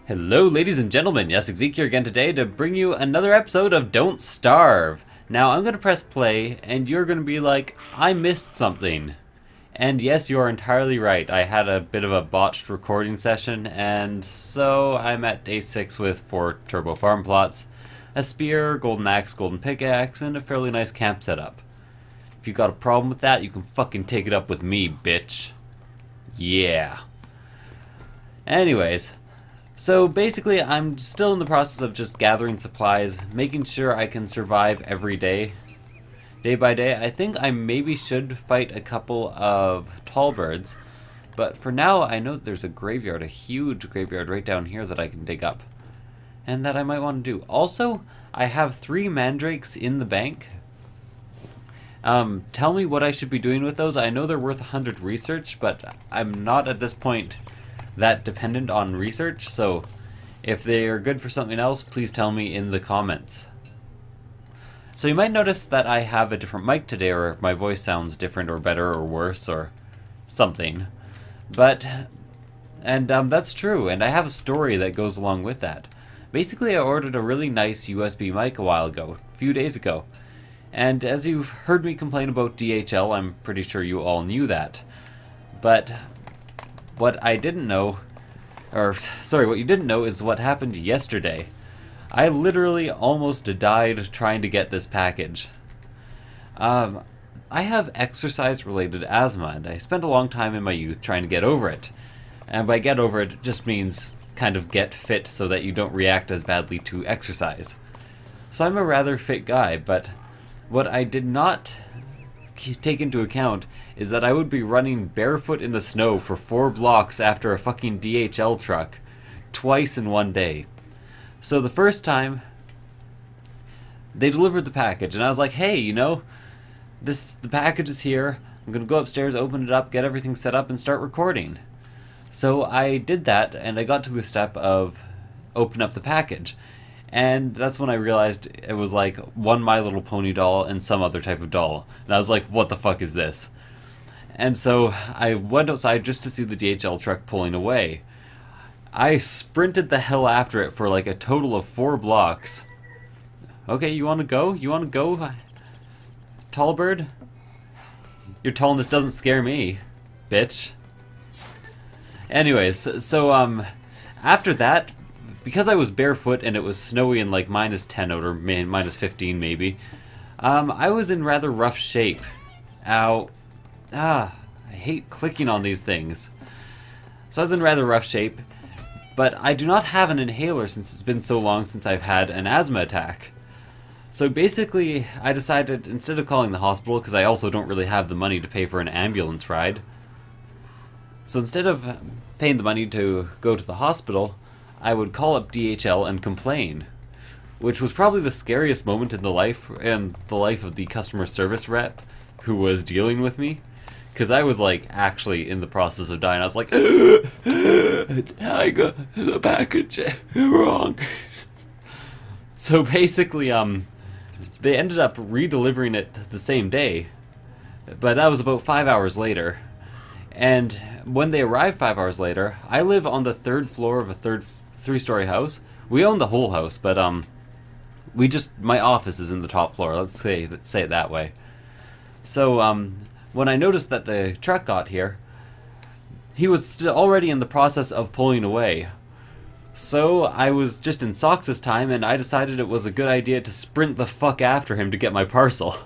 Hello ladies and gentlemen, Yessik here again today to bring you another episode of Don't Starve. Now I'm going to press play and you're going to be like, I missed something. And yes, you are entirely right. I had a bit of a botched recording session and so I'm at day 6 with 4 turbo farm plots, a spear, golden axe, golden pickaxe, and a fairly nice camp setup. If you got a problem with that, you can fucking take it up with me, bitch. Yeah. Anyways. So basically, I'm still in the process of just gathering supplies, making sure I can survive every day. Day by day, I think I maybe should fight a couple of tall birds, but for now I know that there's a graveyard, a huge graveyard right down here that I can dig up, and that I might want to do. Also, I have 3 mandrakes in the bank. Tell me what I should be doing with those. I know they're worth 100 research, but I'm not at this point that dependent on research, so if they are good for something else, please tell me in the comments. So you might notice that I have a different mic today, or my voice sounds different or better or worse or something. And that's true, and I have a story that goes along with that. Basically, I ordered a really nice USB mic a while ago, a few days ago. And as you've heard me complain about DHL, I'm pretty sure you all knew that. But what I didn't know, what you didn't know is what happened yesterday. I literally almost died trying to get this package. I have exercise-related asthma, and I spent a long time in my youth trying to get over it. And by get over it, it just means kind of get fit so that you don't react as badly to exercise. So I'm a rather fit guy, but what I did not take into account is that I would be running barefoot in the snow for 4 blocks after a fucking DHL truck twice in one day. So the first time they delivered the package and I was like, hey, you know, the package is here. I'm gonna go upstairs, open it up, get everything set up and start recording. So I did that and I got to the step of open up the package. And that's when I realized it was like one My Little Pony doll and some other type of doll. And I was like, what the fuck is this? And so I went outside just to see the DHL truck pulling away. I sprinted the hell after it for like a total of 4 blocks. Okay, you wanna go? You wanna go? Tall bird? Your tallness doesn't scare me, bitch. Anyways, so after that, because I was barefoot and it was snowy and like -10 out or -15 maybe, I was in rather rough shape. Ow. I hate clicking on these things. So I was in rather rough shape, but I do not have an inhaler since it's been so long since I've had an asthma attack. So basically, I decided instead of calling the hospital, because I also don't really have the money to pay for an ambulance ride, so instead of paying the money to go to the hospital, I would call up DHL and complain, which was probably the scariest moment in the life of the customer service rep who was dealing with me, because I was like actually in the process of dying. I was like, I got the package wrong. So basically, they ended up re-delivering it the same day, but that was about 5 hours later. And when they arrived 5 hours later, I live on the 3rd floor of a 3-story house. We own the whole house, but my office is in the top floor. Let's say it that way. So when I noticed that the truck got here, he was still already in the process of pulling away. So I was just in socks this time, and I decided it was a good idea to sprint the fuck after him to get my parcel.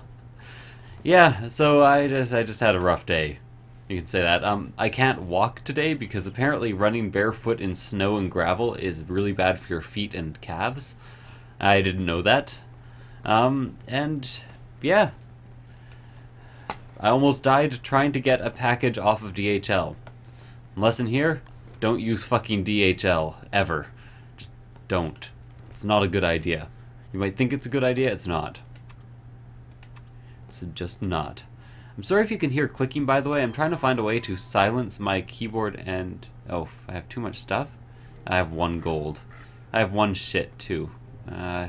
Yeah, so I just had a rough day. You can say that. I can't walk today because apparently running barefoot in snow and gravel is really bad for your feet and calves. I didn't know that. And yeah. I almost died trying to get a package off of DHL. Lesson here, don't use fucking DHL, ever. Just don't. It's not a good idea. You might think it's a good idea, it's not. It's just not. I'm sorry if you can hear clicking, by the way. I'm trying to find a way to silence my keyboard and... Oh, I have too much stuff? I have 1 gold. I have 1 shit, too.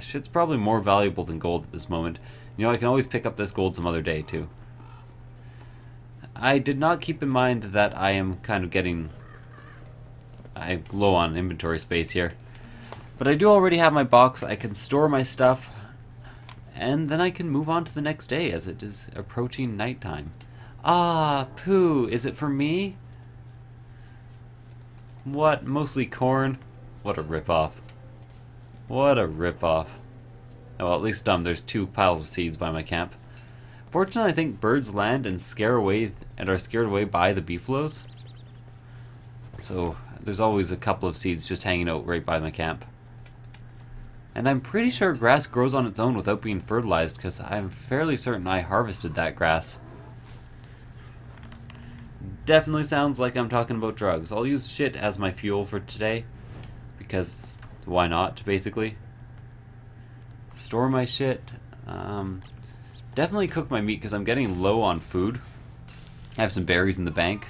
Shit's probably more valuable than gold at this moment. You know, I can always pick up this gold some other day, too. I did not keep in mind that I am kind of getting I'm low on inventory space here. But I do already have my box. I can store my stuff. And then I can move on to the next day as it is approaching nighttime. Ah, poo. Is it for me? What? Mostly corn? What a ripoff. What a ripoff. Oh, well, at least there's 2 piles of seeds by my camp. Fortunately, I think birds land and are scared away by the beefaloes. So there's always a couple of seeds just hanging out right by my camp. And I'm pretty sure grass grows on its own without being fertilized, because I'm fairly certain I harvested that grass. Definitely sounds like I'm talking about drugs. I'll use shit as my fuel for today, because why not, basically. Store my shit. Definitely cook my meat, because I'm getting low on food. I have some berries in the bank.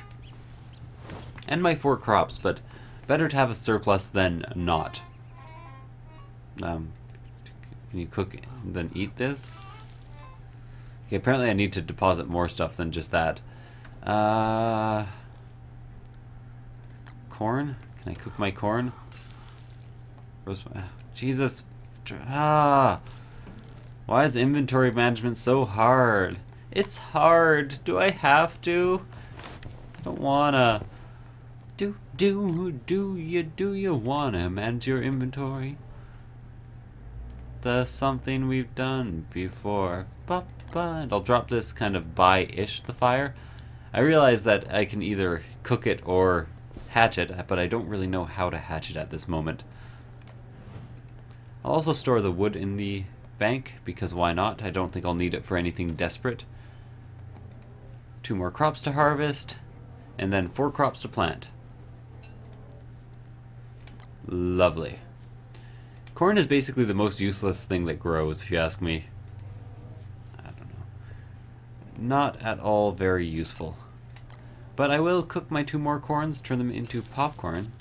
And my 4 crops, but better to have a surplus than not. Can you cook and then eat this? Okay, apparently I need to deposit more stuff than just that. Corn? Can I cook my corn? Jesus. Why is inventory management so hard? It's hard. Do I have to? I don't wanna. Do you wanna manage your inventory? That's something we've done before. And I'll drop this kind of by-ish the fire. I realize that I can either cook it or hatch it, but I don't really know how to hatch it at this moment. I'll also store the wood in the bank, because why not? I don't think I'll need it for anything desperate. 2 more crops to harvest, and then 4 crops to plant. Lovely. Corn is basically the most useless thing that grows, if you ask me. I don't know. Not at all very useful. But I will cook my 2 more corns, turn them into popcorn.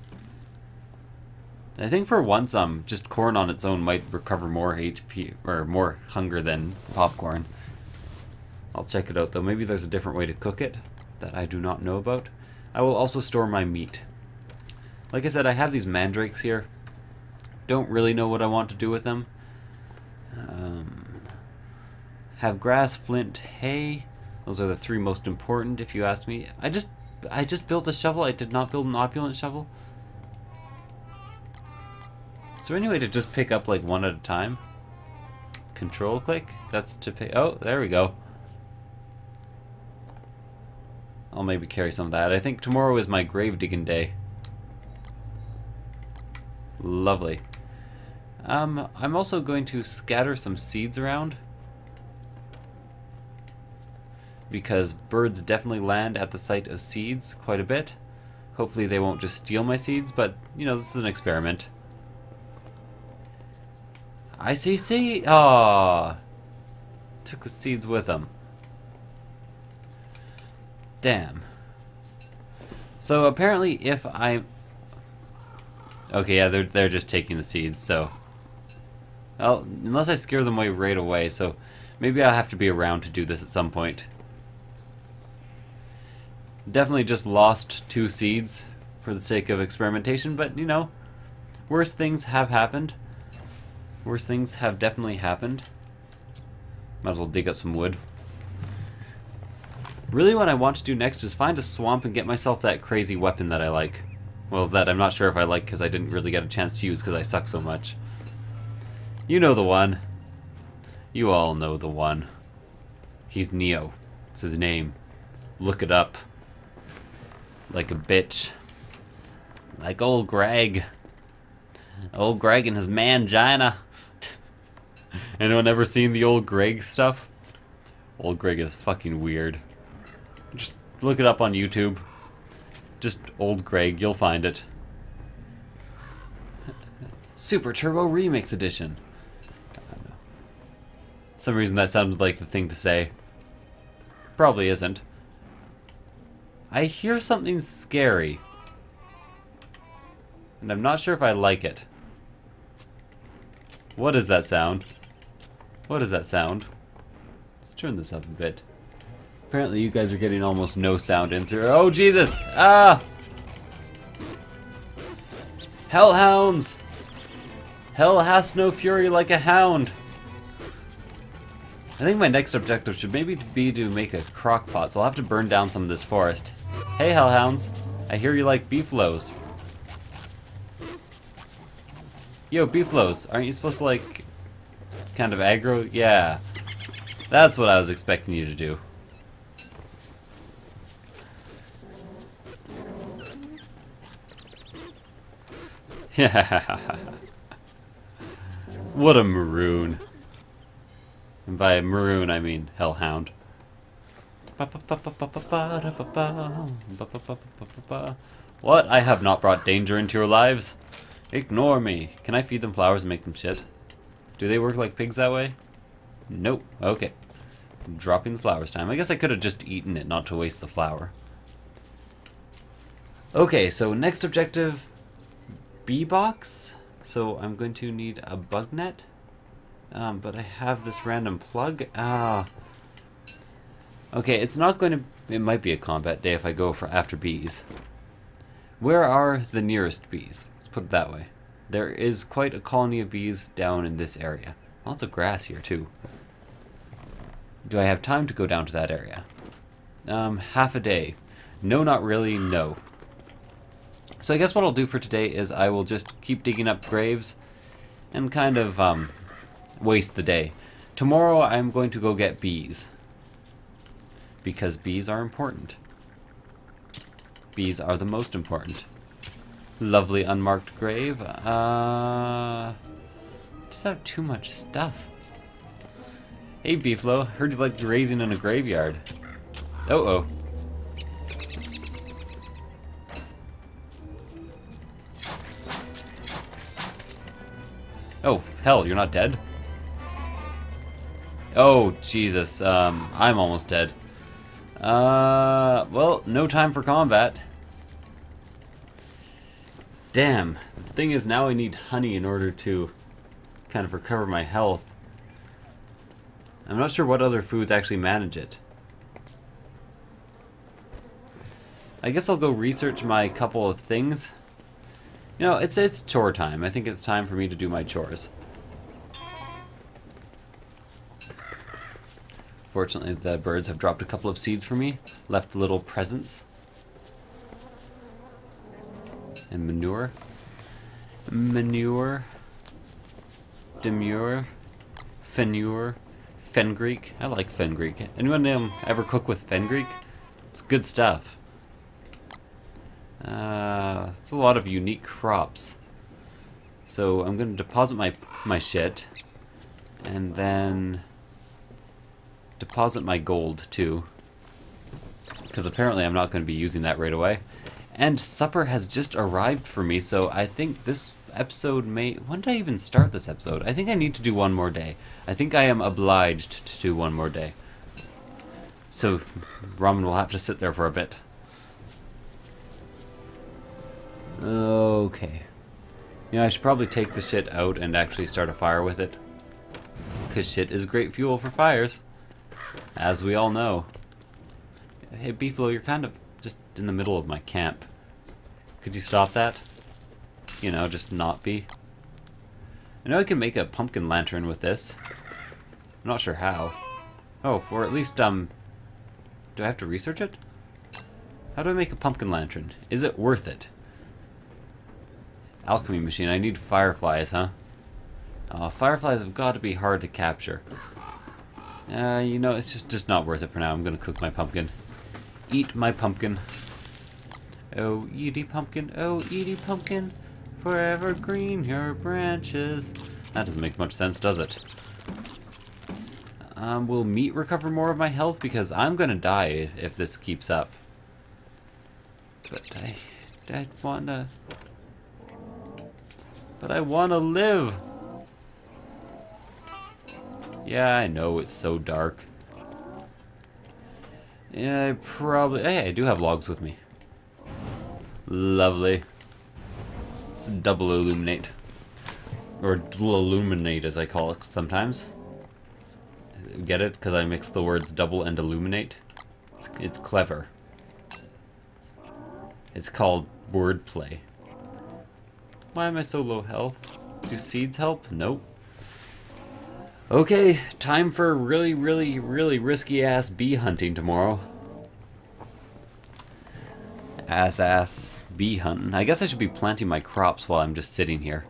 I think for once, just corn on its own might recover more HP, or more hunger than popcorn. I'll check it out though. Maybe there's a different way to cook it that I do not know about. I will also store my meat. Like I said, I have these mandrakes here. Don't really know what I want to do with them. Have grass, flint, hay. Those are the 3 most important, if you ask me. I just built a shovel. I did not build an opulent shovel. Is there any way to just pick up like 1 at a time? Control click? That's to pick. Oh, there we go. I'll maybe carry some of that. I think tomorrow is my grave digging day. Lovely. I'm also going to scatter some seeds around, because birds definitely land at the sight of seeds quite a bit. Hopefully they won't just steal my seeds, but, you know, this is an experiment. I see seed. Aww. Took the seeds with them. Damn. So apparently if I... Okay, yeah, they're just taking the seeds, so... Well, unless I scare them away right away, so maybe I'll have to be around to do this at some point. Definitely just lost 2 seeds for the sake of experimentation, but, you know, worse things have happened. Worse things have definitely happened. Might as well dig up some wood. Really what I want to do next is find a swamp and get myself that crazy weapon that I like. Well, that I'm not sure if I like because I didn't really get a chance to use because I suck so much. You know the one. You all know the one. He's Neo. It's his name. Look it up. Like a bitch. Like old Greg. Old Greg and his mangina. Anyone ever seen the old Greg stuff? Old Greg is fucking weird. Just look it up on YouTube. Just old Greg, you'll find it. Super Turbo Remix Edition. I don't know. For some reason that sounded like the thing to say. Probably isn't. I hear something scary. And I'm not sure if I like it. What is that sound? What is that sound? Let's turn this up a bit. Apparently you guys are getting almost no sound in through. Oh, Jesus! Ah! Hellhounds! Hell has no fury like a hound. I think my next objective should maybe be to make a crock pot, so I'll have to burn down some of this forest. Hey hellhounds, I hear you like beeflows. Yo, beeflows, aren't you supposed to like kind of aggro? Yeah, that's what I was expecting you to do. Yeah. What a maroon. And by maroon, I mean hellhound. What? I have not brought danger into your lives. Ignore me. Can I feed them flowers and make them shit? Do they work like pigs that way? Nope. Okay. Dropping the flowers time. I guess I could have just eaten it, not to waste the flower. Okay, so next objective, bee box. So I'm going to need a bug net. But I have this random plug. Okay, it's not going to... It might be a combat day if I go for after bees. Where are the nearest bees? Let's put it that way. There is quite a colony of bees down in this area. Lots of grass here, too. Do I have time to go down to that area? Half a day. No, not really, no. So I guess what I'll do for today is I will just keep digging up graves and kind of waste the day. Tomorrow I'm going to go get bees. Because bees are important. Bees are the most important. Lovely unmarked grave. Just have too much stuff. Hey Beeflo, heard you like grazing in a graveyard. Uh-oh. Oh, hell, you're not dead? Oh, Jesus, I'm almost dead. Well, no time for combat. Damn, the thing is now I need honey in order to kind of recover my health. I'm not sure what other foods actually manage it. I guess I'll go research my couple of things. You know, it's chore time. I think it's time for me to do my chores. Fortunately, the birds have dropped a couple of seeds for me, left little presents. And manure. Manure. Demure. Fenure. Fenugreek. I like fenugreek. Anyone ever cook with fenugreek? It's good stuff. It's a lot of unique crops. So I'm going to deposit my shit. And then deposit my gold too. Because apparently I'm not going to be using that right away. And supper has just arrived for me, so I think this episode may... When did I even start this episode? I think I need to do one more day. I think I am obliged to do one more day. So ramen will have to sit there for a bit. Okay. Yeah, I should probably take the shit out and actually start a fire with it. Because shit is great fuel for fires. As we all know. Hey Beeflo, you're kind of just in the middle of my camp. Could you stop that? You know, just not be. I know I can make a pumpkin lantern with this. I'm not sure how. Oh, or at least, do I have to research it? How do I make a pumpkin lantern? Is it worth it? Alchemy machine, I need fireflies, huh? Oh, fireflies have got to be hard to capture. You know, it's just not worth it for now. I'm gonna cook my pumpkin. Eat my pumpkin. Oh, eaty pumpkin, forever green your branches. That doesn't make much sense, does it? Will meat recover more of my health? Because I'm gonna die if this keeps up. But I wanna... But I wanna live! Yeah, I know, it's so dark. Yeah, I probably... Hey, I do have logs with me. Lovely. It's double illuminate. Or dual illuminate, as I call it sometimes. Get it? Because I mix the words double and illuminate. It's clever. It's called wordplay. Why am I so low health? Do seeds help? Nope. Okay, time for really risky ass bee hunting tomorrow. Ass bee hunting. I guess I should be planting my crops while I'm just sitting here.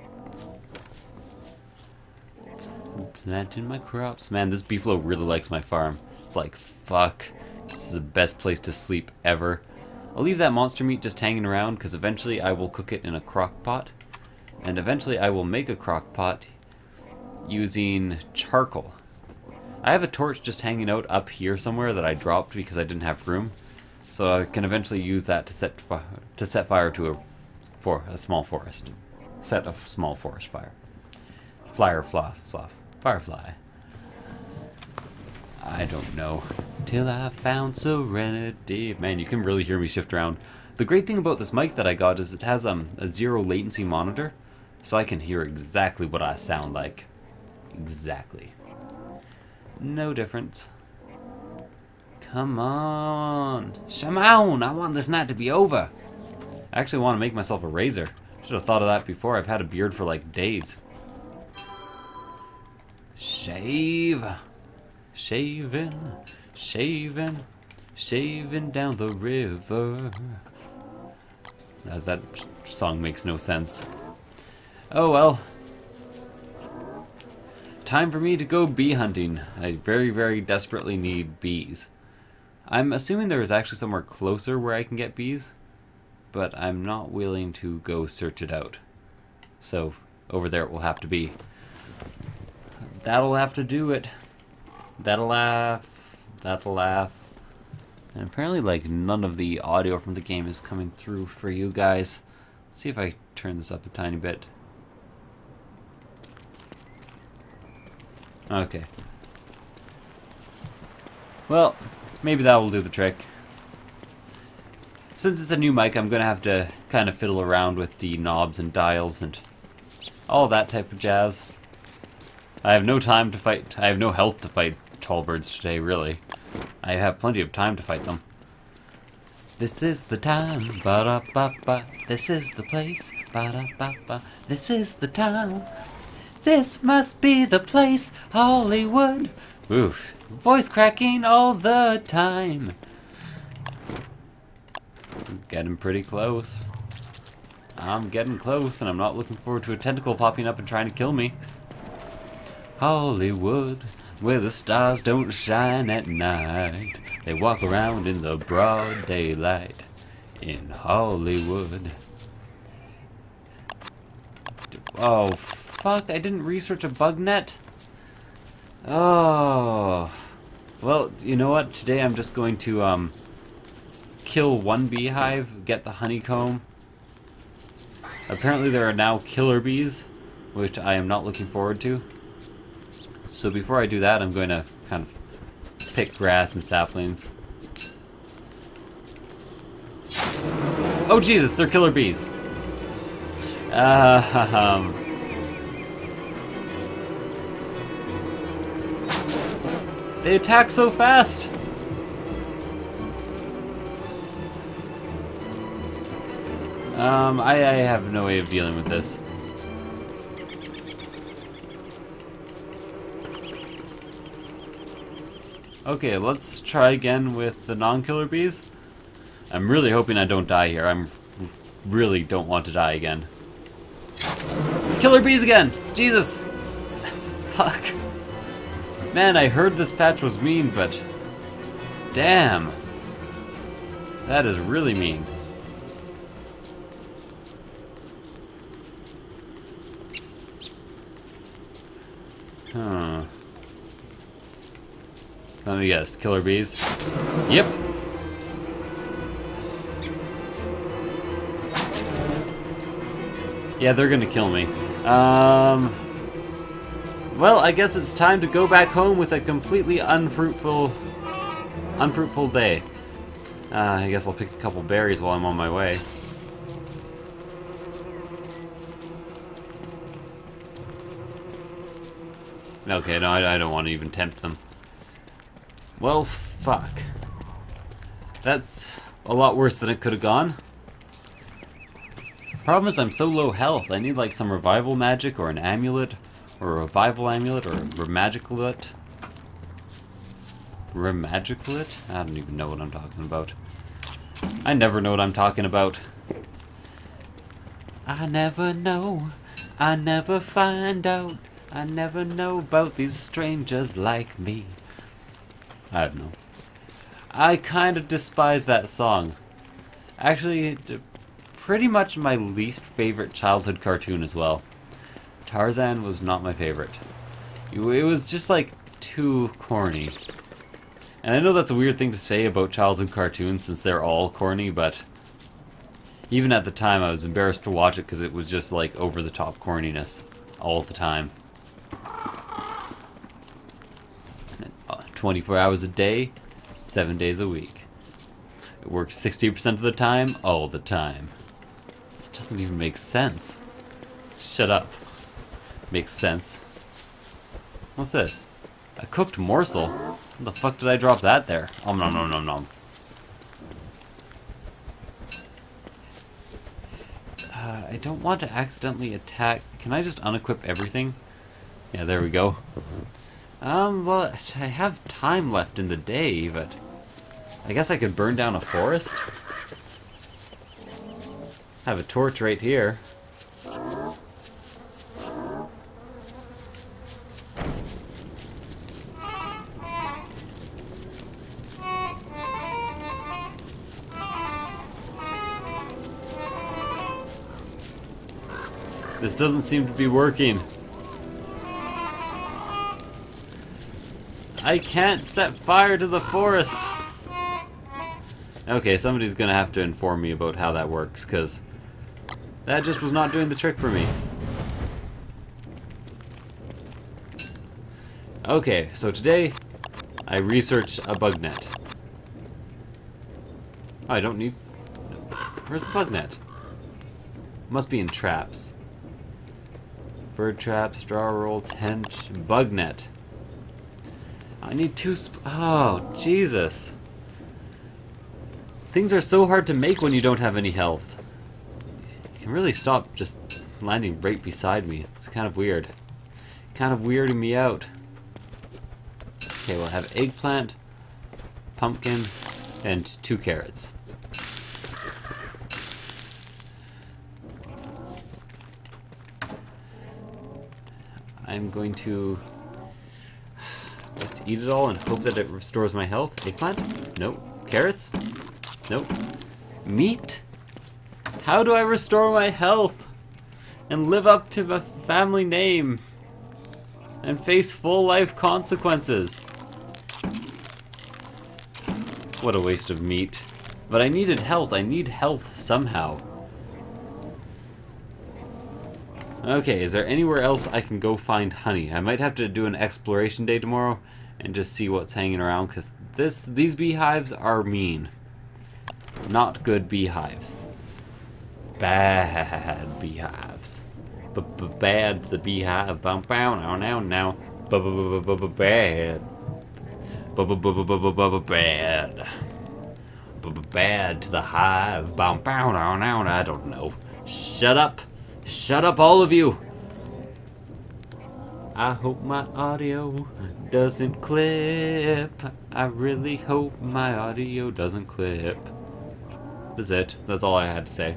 Planting my crops. Man, this beefalo really likes my farm. It's like, fuck. This is the best place to sleep ever. I'll leave that monster meat just hanging around because eventually I will cook it in a crock pot. And eventually I will make a crock pot using charcoal. I have a torch just hanging out up here somewhere that I dropped because I didn't have room. So I can eventually use that to set fire to a small forest. Set a small forest fire. Firefly. I don't know. Till I found serenity. Man, you can really hear me shift around. The great thing about this mic that I got is it has a 0 latency monitor, so I can hear exactly what I sound like. Exactly. No difference. Come on. Shimon, I want this night to be over. I actually want to make myself a razor. Should have thought of that before. I've had a beard for like days. Shave. Shaving down the river. That song makes no sense. Oh well. Time for me to go bee hunting. I very desperately need bees. I'm assuming there is actually somewhere closer where I can get bees, but I'm not willing to go search it out. So over there it will have to be. That'll have to do it. That'll laugh. And apparently like none of the audio from the game is coming through for you guys. Let's see if I turn this up a tiny bit. Okay. Well, maybe that will do the trick. Since it's a new mic, I'm going to have to kind of fiddle around with the knobs and dials and all that type of jazz. I have no time to fight. I have no health to fight tall birds today, really. I have plenty of time to fight them. This is the time, ba-da-ba-ba. This is the place, ba-da-ba-ba. This is the time. This must be the place, Hollywood. Oof. Voice cracking all the time. I'm getting pretty close. I'm getting close, and I'm not looking forward to a tentacle popping up and trying to kill me. Hollywood, where the stars don't shine at night. They walk around in the broad daylight. In Hollywood. Oh, fuck, I didn't research a bug net? Oh. Well, you know what? Today I'm just going to, kill one beehive, get the honeycomb. Apparently there are now killer bees, which I am not looking forward to. So before I do that, I'm going to kind of pick grass and saplings. Oh Jesus, they're killer bees. They attack so fast. I have no way of dealing with this. Okay, let's try again with the non-killer bees. I'm really hoping I don't die here. I really don't want to die again. Killer bees again! Jesus! Fuck. Man, I heard this patch was mean, but... damn. That is really mean. Huh. Let me guess, killer bees? Yep. Yeah, they're gonna kill me. Well, I guess it's time to go back home with a completely unfruitful day. I guess I'll pick a couple berries while I'm on my way. Okay, no, I don't want to even tempt them. Well, fuck. That's a lot worse than it could have gone. Problem is I'm so low health. I need like some revival magic or an amulet. Or a revival amulet or a remagiculet. Remagiculet? I don't even know what I'm talking about. I never know what I'm talking about. I never know. I never find out. I never know about these strangers like me. I don't know. I kind of despise that song. Actually, pretty much my least favorite childhood cartoon as well. Tarzan was not my favorite. It was just like too corny. And I know that's a weird thing to say about childhood cartoons since they're all corny, but even at the time I was embarrassed to watch it because it was just like over the top corniness all the time. 24 hours a day, 7 days a week. It works 60% of the time, all the time. It doesn't even make sense. Shut up. Makes sense. What's this? A cooked morsel? What the fuck did I drop that there? Nom nom nom nom. I don't want to accidentally attack. Can I just unequip everything? Yeah, there we go. Well, I have time left in the day, but I guess I could burn down a forest. Have a torch right here. This doesn't seem to be working. I can't set fire to the forest. Okay, somebody's gonna have to inform me about how that works, because that just was not doing the trick for me. Okay, so today I researched a bug net. Oh, I don't need... Where's the bug net? Must be in traps. Bird trap, straw roll, tent, bug net. I need oh, Jesus. Things are so hard to make when you don't have any health. You can really stop just landing right beside me. It's kind of weird. Kind of weirding me out. Okay, we'll have eggplant, pumpkin, and 2 carrots. I'm going to just eat it all and hope that it restores my health. Eggplant? Nope. Carrots? Nope. Meat? How do I restore my health and live up to my family name and face full life consequences? What a waste of meat. But I needed health. I need health somehow. Okay, is there anywhere else I can go find honey? I might have to do an exploration day tomorrow and just see what's hanging around, because these beehives are mean. Not good beehives. Bad beehives. Bad the beehive. Now. Bad. Bad to the hive. I don't know. Shut up. Shut up, all of you! I hope my audio doesn't clip. I really hope my audio doesn't clip. That's it. That's all I had to say.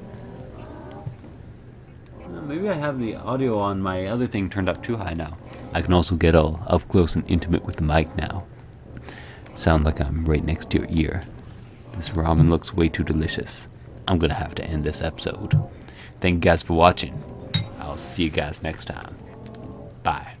Maybe I have the audio on my other thing turned up too high now. I can also get all up close and intimate with the mic now. Sound like I'm right next to your ear. This ramen looks way too delicious. I'm gonna have to end this episode. Thank you guys for watching. I'll see you guys next time. Bye.